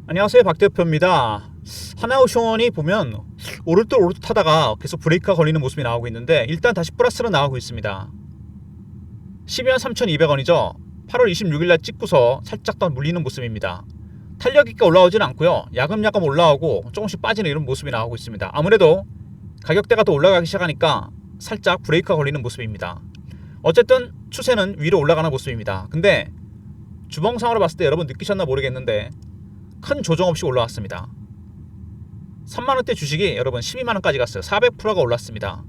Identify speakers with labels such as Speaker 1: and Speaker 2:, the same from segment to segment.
Speaker 1: 안녕하세요, 박 대표입니다. 하나오션이 보면 오르듯 하다가 계속 브레이크가 걸리는 모습이 나오고 있는데 일단 다시 플러스로 나오고 있습니다. 12만 3,200원이죠. 8월 26일 날 찍고서 살짝 더 물리는 모습입니다. 탄력 있게 올라오지는 않고요. 야금야금 올라오고 조금씩 빠지는 이런 모습이 나오고 있습니다. 아무래도 가격대가 더 올라가기 시작하니까 살짝 브레이크가 걸리는 모습입니다. 어쨌든 추세는 위로 올라가는 모습입니다. 근데 주봉상으로 봤을 때 여러분 느끼셨나 모르겠는데 큰 조정 없이 올라왔습니다. 3만원대 주식이 여러분 12만원까지 갔어요. 400%가 올랐습니다.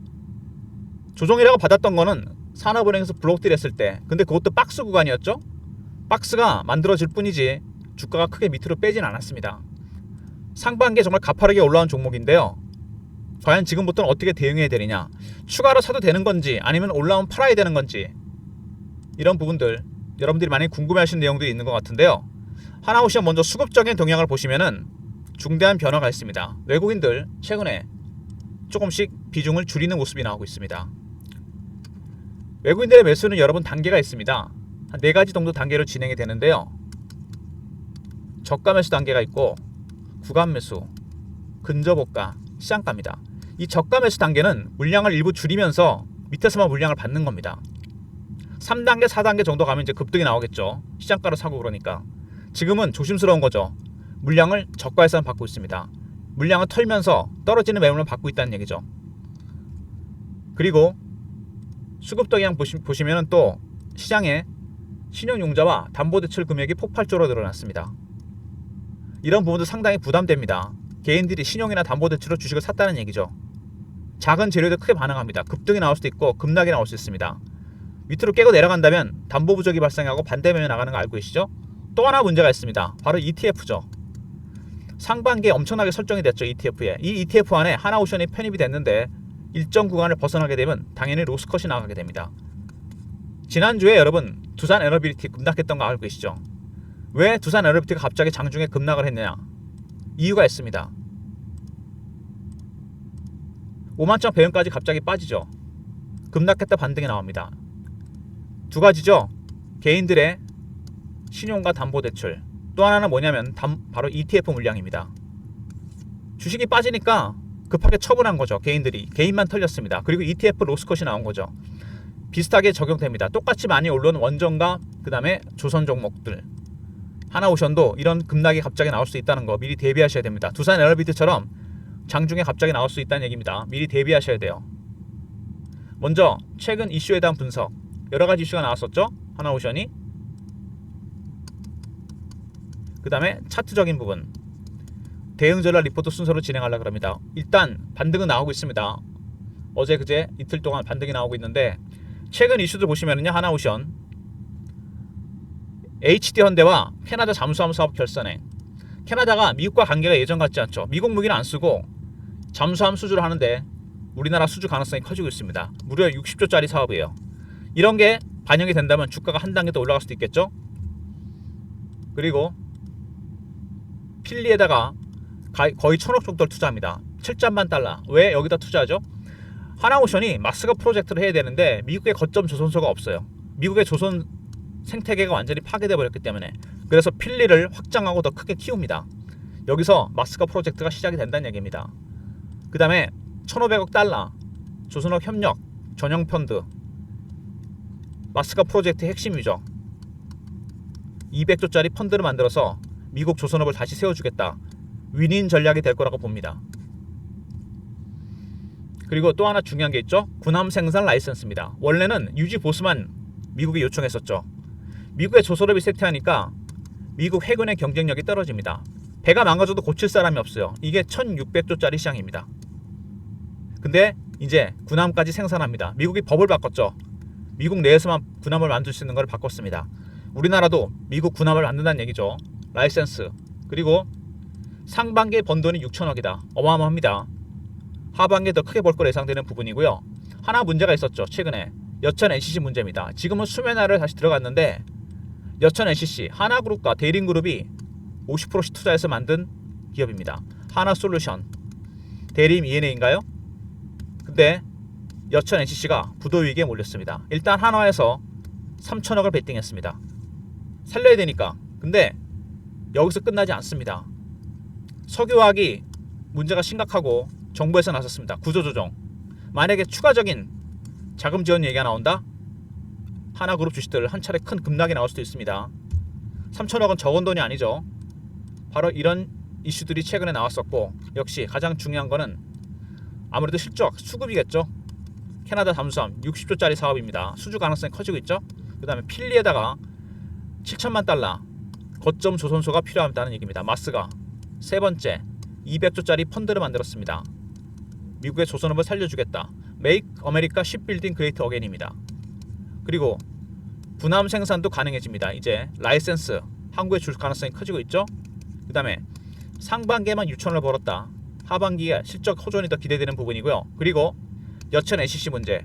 Speaker 1: 조정이라고 받았던 거는 산업은행에서 블록딜 했을 때, 근데 그것도 박스 구간이었죠. 박스가 만들어질 뿐이지 주가가 크게 밑으로 빼진 않았습니다. 상반기에 정말 가파르게 올라온 종목인데요. 과연 지금부터는 어떻게 대응해야 되느냐, 추가로 사도 되는 건지 아니면 올라오면 팔아야 되는 건지, 이런 부분들 여러분들이 많이 궁금해하시는 내용들이 있는 것 같은데요. 하나오션 먼저 수급적인 동향을 보시면은 중대한 변화가 있습니다. 외국인들 최근에 조금씩 비중을 줄이는 모습이 나오고 있습니다. 외국인들의 매수는 여러분 단계가 있습니다. 한 4가지 정도 단계로 진행이 되는데요. 저가 매수 단계가 있고 구간 매수, 근저고가, 시장가입니다. 이 저가 매수 단계는 물량을 일부 줄이면서 밑에서만 물량을 받는 겁니다. 3단계, 4단계 정도 가면 이제 급등이 나오겠죠. 시장가로 사고 그러니까. 지금은 조심스러운 거죠. 물량을 저가에서만 받고 있습니다. 물량을 털면서 떨어지는 매물만 받고 있다는 얘기죠. 그리고 수급 동향 보시면 또 시장에 신용융자와 담보대출 금액이 폭발적으로 늘어났습니다. 이런 부분도 상당히 부담됩니다. 개인들이 신용이나 담보대출로 주식을 샀다는 얘기죠. 작은 재료도 크게 반응합니다. 급등이 나올 수도 있고 급락이 나올 수 있습니다. 밑으로 깨고 내려간다면 담보 부족이 발생하고 반대면에 나가는 거 알고 계시죠? 또 하나 문제가 있습니다. 바로 ETF죠. 상반기에 엄청나게 설정이 됐죠. ETF에. 이 ETF 안에 하나오션이 편입이 됐는데 일정 구간을 벗어나게 되면 당연히 로스컷이 나가게 됩니다. 지난주에 여러분 두산 에너비리티 급락했던 거 알고 계시죠? 왜 두산 에너비리티가 갑자기 장중에 급락을 했느냐? 이유가 있습니다. 5만점 배경까지 갑자기 빠지죠. 급락했다 반등이 나옵니다. 두 가지죠. 개인들의 신용과 담보대출, 또 하나는 뭐냐면 바로 ETF 물량입니다. 주식이 빠지니까 급하게 처분한 거죠. 개인만 털렸습니다. 그리고 ETF 로스컷이 나온 거죠. 비슷하게 적용됩니다. 똑같이 많이 오른 원전과 그 다음에 조선 종목들, 하나오션도 이런 급락이 갑자기 나올 수 있다는 거 미리 대비하셔야 됩니다. 두산 에너비트처럼 장중에 갑자기 나올 수 있다는 얘기입니다. 미리 대비하셔야 돼요. 먼저 최근 이슈에 대한 분석, 여러 가지 이슈가 나왔었죠. 하나오션이. 그 다음에 차트적인 부분, 대응 전략 리포트 순서로 진행하려고 합니다. 일단 반등은 나오고 있습니다. 어제 그제 이틀 동안 반등이 나오고 있는데, 최근 이슈들 보시면은요, 하나오션, HD현대와 캐나다 잠수함 사업 결산행. 캐나다가 미국과 관계가 예전 같지 않죠. 미국 무기는 안 쓰고 잠수함 수주를 하는데 우리나라 수주 가능성이 커지고 있습니다. 무려 60조짜리 사업이에요. 이런 게 반영이 된다면 주가가 한 단계 더 올라갈 수도 있겠죠. 그리고 필리에다가 거의 1,000억 정도를 투자합니다. 7천만 달러. 왜 여기다 투자하죠? 하나오션이 마스가 프로젝트를 해야 되는데 미국의 거점 조선소가 없어요. 미국의 조선 생태계가 완전히 파괴되어 버렸기 때문에. 그래서 필리를 확장하고 더 크게 키웁니다. 여기서 마스가 프로젝트가 시작이 된다는 얘기입니다. 그 다음에 1,500억 달러 조선업 협력 전용 펀드, 마스가 프로젝트의 핵심이죠. 200조짜리 펀드를 만들어서 미국 조선업을 다시 세워주겠다. 윈윈 전략이 될 거라고 봅니다. 그리고 또 하나 중요한 게 있죠. 군함 생산 라이선스입니다. 원래는 유지 보수만 미국이 요청했었죠. 미국의 조선업이 쇠퇴하니까 미국 해군의 경쟁력이 떨어집니다. 배가 망가져도 고칠 사람이 없어요. 이게 1,600조짜리 시장입니다. 근데 이제 군함까지 생산합니다. 미국이 법을 바꿨죠. 미국 내에서만 군함을 만들 수 있는 걸 바꿨습니다. 우리나라도 미국 군함을 만든다는 얘기죠. 라이센스. 그리고 상반기에 번 돈이 6천억이다. 어마어마합니다. 하반기에 더 크게 벌 걸 예상되는 부분이고요. 하나 문제가 있었죠. 최근에 여천 NCC 문제입니다. 지금은 수면화를 다시 들어갔는데 여천 NCC, 하나그룹과 대림그룹이 50%씩 투자해서 만든 기업입니다. 하나솔루션, 대림 ENA인가요? 근데 여천 NCC가 부도위기에 몰렸습니다. 일단 한화에서 3천억을 베팅했습니다. 살려야 되니까. 근데 여기서 끝나지 않습니다. 석유화학이 문제가 심각하고 정부에서 나섰습니다. 구조조정. 만약에 추가적인 자금 지원 얘기가 나온다? 하나그룹 주식들 한 차례 큰 급락이 나올 수도 있습니다. 3천억은 적은 돈이 아니죠. 바로 이런 이슈들이 최근에 나왔었고, 역시 가장 중요한 거는 아무래도 실적, 수급이겠죠. 캐나다 잠수함 60조짜리 사업입니다. 수주 가능성이 커지고 있죠. 그 다음에 필리에다가 7천만 달러 거점 조선소가 필요하다는 얘기입니다. 마스가 세 번째 200조짜리 펀드를 만들었습니다. 미국의 조선업을 살려주겠다. Make America Shipbuilding Great Again입니다. 그리고 분함 생산도 가능해집니다. 이제 라이센스 한국에 줄 가능성이 커지고 있죠. 그 다음에 상반기에만 6천원을 벌었다. 하반기에 실적 호전이 더 기대되는 부분이고요. 그리고 여천 NCC 문제.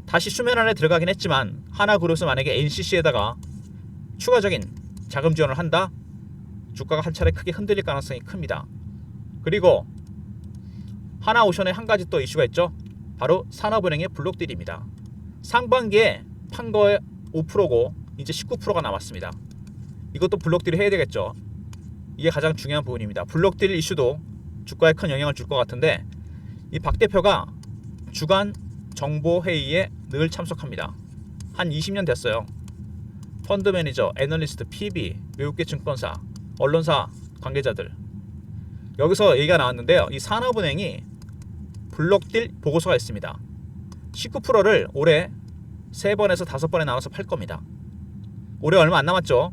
Speaker 1: 다시 수면 안에 들어가긴 했지만 하나그룹은 만약에 NCC에다가 추가적인 자금 지원을 한다? 주가가 한 차례 크게 흔들릴 가능성이 큽니다. 그리고 하나오션에 한 가지 또 이슈가 있죠. 바로 산업은행의 블록딜입니다. 상반기에 판 거에 5%고 이제 19%가 남았습니다. 이것도 블록딜을 해야 되겠죠. 이게 가장 중요한 부분입니다. 블록딜 이슈도 주가에 큰 영향을 줄 것 같은데, 이 박 대표가 주간 정보회의에 늘 참석합니다. 한 20년 됐어요. 펀드 매니저, 애널리스트, PB, 외국계 증권사, 언론사 관계자들, 여기서 얘기가 나왔는데요. 이 산업은행이 블록딜 보고서가 있습니다. 19%를 올해 3번에서 5번에 나눠서 팔 겁니다. 올해 얼마 안 남았죠.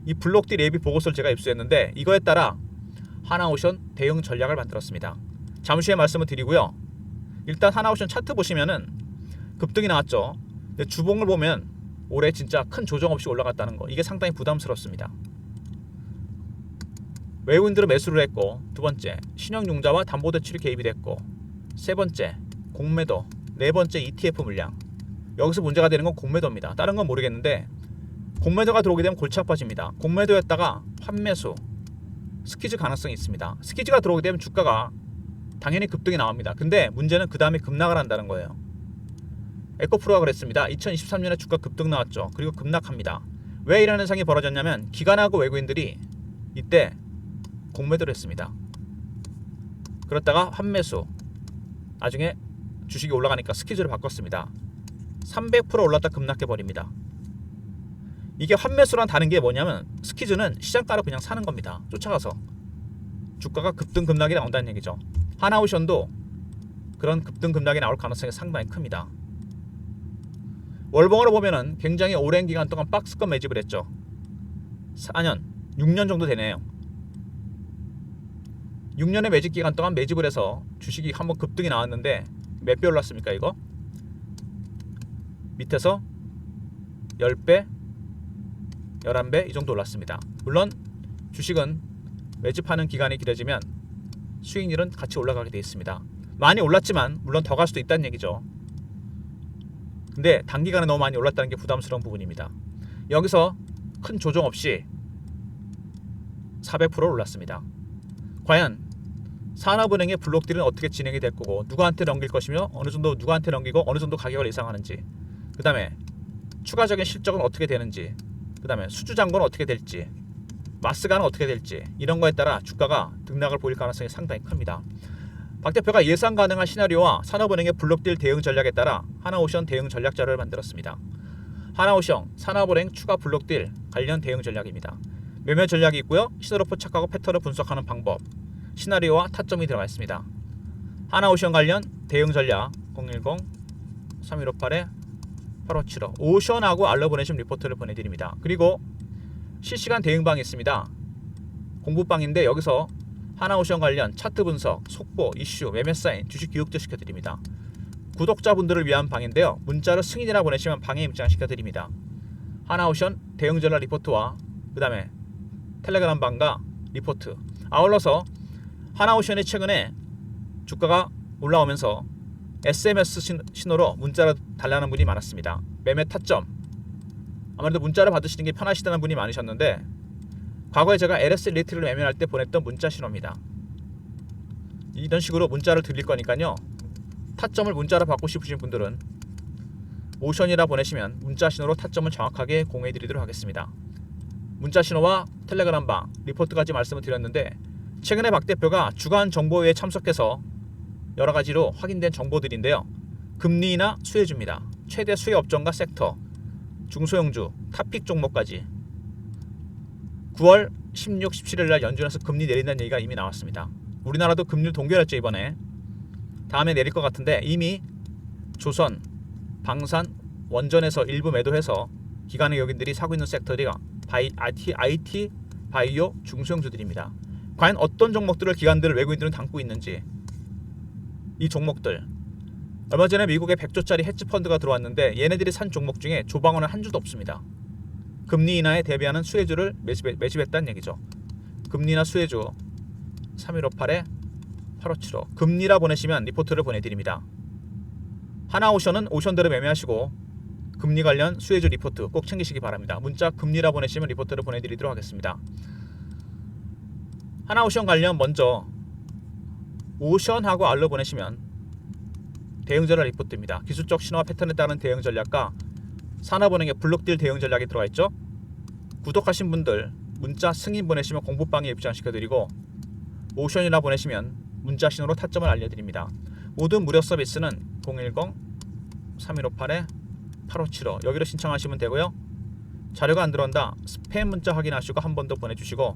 Speaker 1: 이 블록딜 예비 보고서를 제가 입수했는데, 이거에 따라 하나오션 대응 전략을 만들었습니다. 잠시 후에 말씀을 드리고요. 일단 하나오션 차트 보시면은 급등이 나왔죠. 근데 주봉을 보면 올해 진짜 큰 조정 없이 올라갔다는 거, 이게 상당히 부담스럽습니다. 외국인들은 매수를 했고, 두 번째 신용융자와 담보대출이 개입이 됐고, 세 번째 공매도, 네 번째 ETF 물량. 여기서 문제가 되는 건 공매도입니다. 다른 건 모르겠는데 공매도가 들어오게 되면 골치 아파집니다. 공매도였다가 환매수, 스퀴즈 가능성이 있습니다. 스퀴즈가 들어오게 되면 주가가 당연히 급등이 나옵니다. 근데 문제는 그 다음에 급락을 한다는 거예요. 에코프로가 그랬습니다. 2023년에 주가 급등 나왔죠. 그리고 급락합니다. 왜 이런 현상이 벌어졌냐면 기관하고 외국인들이 이때 공매도를 했습니다. 그렇다가 환매수, 나중에 주식이 올라가니까 스퀴즈를 바꿨습니다. 300% 올랐다 급락해버립니다. 이게 환매수란 다른 게 뭐냐면, 스퀴즈는 시장가로 그냥 사는 겁니다. 쫓아가서 주가가 급등 급락이 나온다는 얘기죠. 하나오션도 그런 급등 급락이 나올 가능성이 상당히 큽니다. 월봉으로 보면은 굉장히 오랜 기간 동안 박스권 매집을 했죠. 4년, 6년 정도 되네요. 6년의 매집 기간 동안 매집을 해서 주식이 한번 급등이 나왔는데 몇 배 올랐습니까 이거? 밑에서 10배, 11배 이 정도 올랐습니다. 물론 주식은 매집하는 기간이 길어지면 수익률은 같이 올라가게 되어 있습니다. 많이 올랐지만 물론 더 갈 수도 있다는 얘기죠. 근데 단기간에 너무 많이 올랐다는 게 부담스러운 부분입니다. 여기서 큰 조정 없이 400% 올랐습니다. 과연 산업은행의 블록딜은 어떻게 진행이 될 거고, 누구한테 넘길 것이며, 어느 정도 누구한테 넘기고 어느 정도 가격을 예상하는지, 그 다음에 추가적인 실적은 어떻게 되는지, 그 다음에 수주잔고는 어떻게 될지, 마스가는 어떻게 될지, 이런 거에 따라 주가가 등락을 보일 가능성이 상당히 큽니다. 박 대표가 예상 가능한 시나리오와 산업은행의 블록딜 대응 전략에 따라 하나오션 대응 전략 자료를 만들었습니다. 하나오션 산업은행 추가 블록딜 관련 대응 전략입니다. 매매 전략이 있고요. 시세로 포착하고 패턴을 분석하는 방법, 시나리오와 타점이 들어가 있습니다. 하나오션 관련 대응 전략 010-3158-8575 오션하고 알러보내심 리포트를 보내드립니다. 그리고 실시간 대응방이 있습니다. 공부방인데 여기서 하나오션 관련 차트 분석, 속보, 이슈, 매매 사인, 주식 교육도 시켜드립니다. 구독자분들을 위한 방인데요. 문자로 승인이라 보내시면 방에 입장시켜드립니다. 하나오션 대응 전략 리포트와 그 다음에 텔레그램 방과 리포트, 아울러서 하나오션이 최근에 주가가 올라오면서 SMS 신호로 문자를 달라는 분이 많았습니다. 매매 타점, 아무래도 문자를 받으시는 게 편하시다는 분이 많으셨는데, 과거에 제가 LS 리트를 매매할 때 보냈던 문자 신호입니다. 이런 식으로 문자를 드릴 거니까요. 타점을 문자로 받고 싶으신 분들은 오션이라 보내시면 문자 신호로 타점을 정확하게 공유해 드리도록 하겠습니다. 문자 신호와 텔레그램 방, 리포트까지 말씀을 드렸는데, 최근에 박 대표가 주간 정보회의에 참석해서 여러 가지로 확인된 정보들인데요. 금리나 수혜주입니다. 최대 수혜 업종과 섹터, 중소형주, 탑픽 종목까지 9월 16, 17일 날 연준에서 금리 내린다는 얘기가 이미 나왔습니다. 우리나라도 금리를 동결했죠 이번에. 다음에 내릴 것 같은데 이미 조선, 방산, 원전에서 일부 매도해서 기관의 여긴들이 사고 있는 섹터가 IT, 바이오, 중소형주들입니다. 과연 어떤 종목들을 기관들 외국인들은 담고 있는지 이 종목들 얼마 전에 미국에 100조짜리 헤지펀드가 들어왔는데 얘네들이 산 종목 중에 조방원은 한 주도 없습니다. 금리 인하에 대비하는 수혜주를 매집했다는 얘기죠. 금리나 수혜주 3158에 8575 금리라 보내시면 리포트를 보내드립니다. 하나오션은 오션대로 매매하시고 금리 관련 수혜주 리포트 꼭 챙기시기 바랍니다. 문자 금리라 보내시면 리포트를 보내드리도록 하겠습니다. 하나오션 관련 먼저 오션하고 알로 보내시면 대응전략 리포트입니다. 기술적 신호와 패턴에 따른 대응 전략과 산업은행의 블록딜 대응 전략이 들어가 있죠. 구독하신 분들 문자 승인 보내시면 공부방에 입장시켜드리고 오션이라 보내시면 문자 신호로 타점을 알려드립니다. 모든 무료 서비스는 010-3158-8575 여기로 신청하시면 되고요. 자료가 안 들어온다 스팸 문자 확인하시고 한 번 더 보내주시고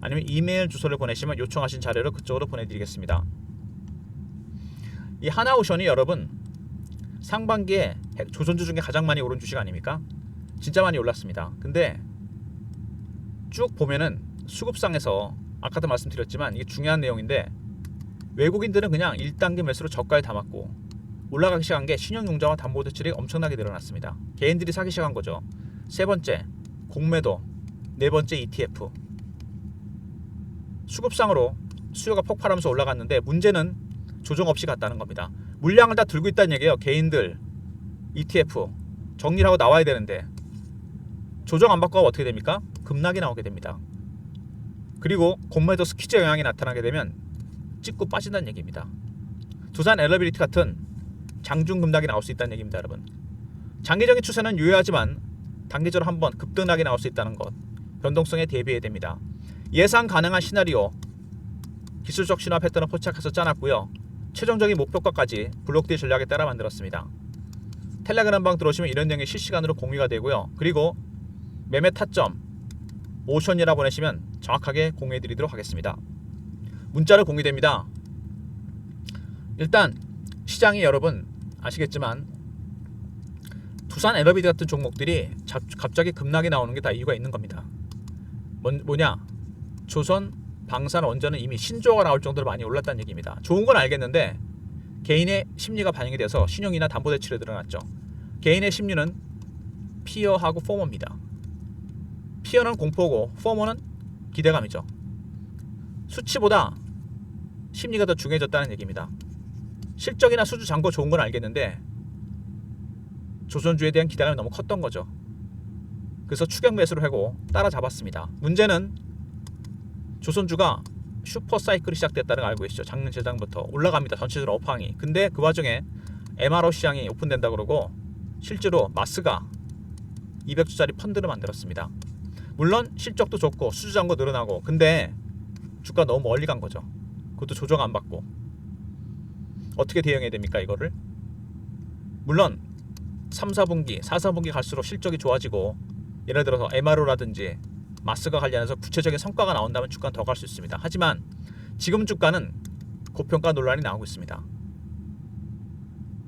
Speaker 1: 아니면 이메일 주소를 보내시면 요청하신 자료를 그쪽으로 보내드리겠습니다. 이 하나오션이 여러분 상반기에 조선주 중에 가장 많이 오른 주식 아닙니까? 진짜 많이 올랐습니다. 근데 쭉 보면은 수급상에서 아까도 말씀드렸지만 이게 중요한 내용인데 외국인들은 그냥 1단계 매수로 저가에 담았고 올라가기 시작한 게 신용융자와 담보대출이 엄청나게 늘어났습니다. 개인들이 사기 시작한 거죠. 세 번째 공매도, 네 번째 ETF. 수급상으로 수요가 폭발하면서 올라갔는데 문제는 조정 없이 갔다는 겁니다. 물량을 다 들고 있다는 얘기예요. 개인들, ETF 정리를 하고 나와야 되는데 조정 안 받고 어떻게 됩니까? 급락이 나오게 됩니다. 그리고 공매도 스퀴즈 영향이 나타나게 되면 찍고 빠진다는 얘기입니다. 두산 엘러비리티 같은 장중 급락이 나올 수 있다는 얘기입니다. 여러분 장기적인 추세는 유효하지만 단기적으로 한번 급등락이 나올 수 있다는 것 변동성에 대비해야 됩니다. 예상 가능한 시나리오 기술적 신화 패턴을 포착해서 짜놨고요. 최종적인 목표가까지 블록딜 전략에 따라 만들었습니다. 텔레그램방 들어오시면 이런 내용이 실시간으로 공유가 되고요. 그리고 매매 타점 오션이라 보내시면 정확하게 공유해 드리도록 하겠습니다. 문자로 공유됩니다. 일단 시장이 여러분 아시겠지만 두산 에너비드 같은 종목들이 갑자기 급락이 나오는 게 다 이유가 있는 겁니다. 뭐냐? 조선, 방산, 원전은 이미 신조어가 나올 정도로 많이 올랐다는 얘기입니다. 좋은 건 알겠는데 개인의 심리가 반영이 돼서 신용이나 담보대출에 늘어났죠. 개인의 심리는 피어하고 포머입니다. 피어는 공포고 포머는 기대감이죠. 수치보다 심리가 더 중요해졌다는 얘기입니다. 실적이나 수주 잔고 좋은 건 알겠는데 조선주에 대한 기대감이 너무 컸던 거죠. 그래서 추격 매수를 하고 따라잡았습니다. 문제는 조선주가 슈퍼사이클이 시작됐다는 걸 알고 계시죠. 작년 재작년부터 올라갑니다. 전체적으로 업황이. 근데 그 와중에 MRO 시장이 오픈된다 그러고 실제로 마스가 200조짜리 펀드를 만들었습니다. 물론 실적도 좋고 수주 잔고 늘어나고 근데 주가 너무 멀리 간 거죠. 그것도 조정 안 받고 어떻게 대응해야 됩니까 이거를? 물론 3, 4분기, 4, 4분기 갈수록 실적이 좋아지고 예를 들어서 MRO라든지 마스가 관련해서 구체적인 성과가 나온다면 주가는 더 갈 수 있습니다. 하지만 지금 주가는 고평가 논란이 나오고 있습니다.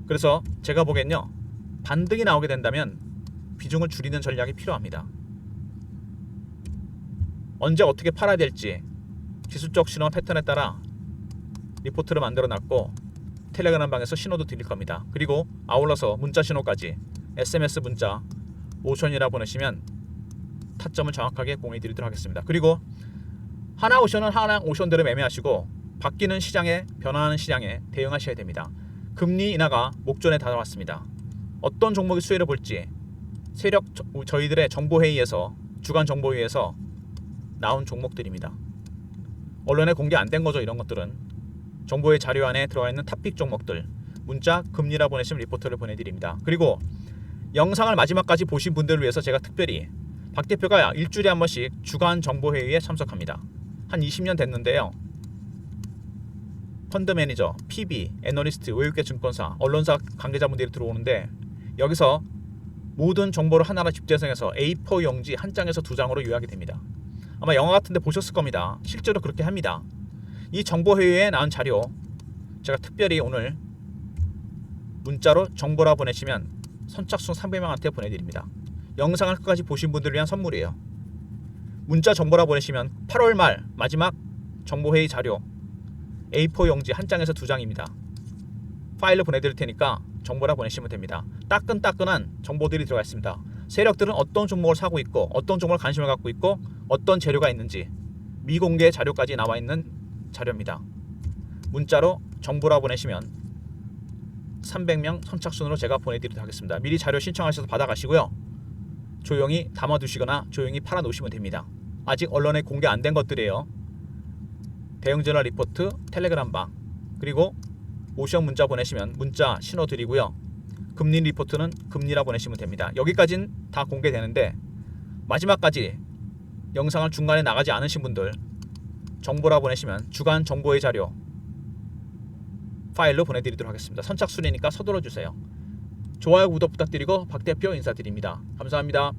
Speaker 1: 그래서 제가 보기엔요 반등이 나오게 된다면 비중을 줄이는 전략이 필요합니다. 언제 어떻게 팔아야 될지 기술적 신호 패턴에 따라 리포트를 만들어 놨고 텔레그램 방에서 신호도 드릴 겁니다. 그리고 아울러서 문자 신호까지 SMS 문자 오션이라 보내시면 타점을 정확하게 공유해 드리도록 하겠습니다. 그리고 하나오션은 하나오션대로 매매하시고 바뀌는 시장에 변화하는 시장에 대응하셔야 됩니다. 금리 인하가 목전에 다가왔습니다. 어떤 종목이 수혜를 볼지 세력 저희들의 정보회의에서 주간 정보회의에서 나온 종목들입니다. 언론에 공개 안 된 거죠. 이런 것들은 정보의 자료 안에 들어가 있는 탑픽 종목들 문자 금리라 보내시면 리포트를 보내드립니다. 그리고 영상을 마지막까지 보신 분들을 위해서 제가 특별히 박 대표가 일주일에 한 번씩 주간 정보회의에 참석합니다. 한 20년 됐는데요. 펀드 매니저, PB, 애널리스트, 외국계 증권사, 언론사 관계자분들이 들어오는데 여기서 모든 정보를 하나로 집재생해서 A4 용지 한 장에서 두 장으로 요약이 됩니다. 아마 영화 같은데 보셨을 겁니다. 실제로 그렇게 합니다. 이 정보회의에 나온 자료 제가 특별히 오늘 문자로 정보라 보내시면 선착순 300명한테 보내드립니다. 영상을 끝까지 보신 분들을 위한 선물이에요. 문자 정보라 보내시면 8월 말 마지막 정보회의 자료 A4 용지 한 장에서 두 장입니다. 파일로 보내드릴 테니까 정보라 보내시면 됩니다. 따끈따끈한 정보들이 들어가 있습니다. 세력들은 어떤 종목을 사고 있고 어떤 종목을 관심을 갖고 있고 어떤 재료가 있는지 미공개 자료까지 나와 있는 자료입니다. 문자로 정보라 보내시면 300명 선착순으로 제가 보내드리도록 하겠습니다. 미리 자료 신청하셔서 받아가시고요. 조용히 담아두시거나 조용히 팔아놓으시면 됩니다. 아직 언론에 공개 안 된 것들이에요. 대응전화 리포트, 텔레그램 방, 그리고 오션 문자 보내시면 문자 신호 드리고요. 금리 리포트는 금리라 보내시면 됩니다. 여기까지는 다 공개되는데 마지막까지 영상을 중간에 나가지 않으신 분들 정보라 보내시면 주간 정보의 자료 파일로 보내드리도록 하겠습니다. 선착순이니까 서둘러 주세요. 좋아요, 구독 부탁드리고 박 대표 인사드립니다. 감사합니다.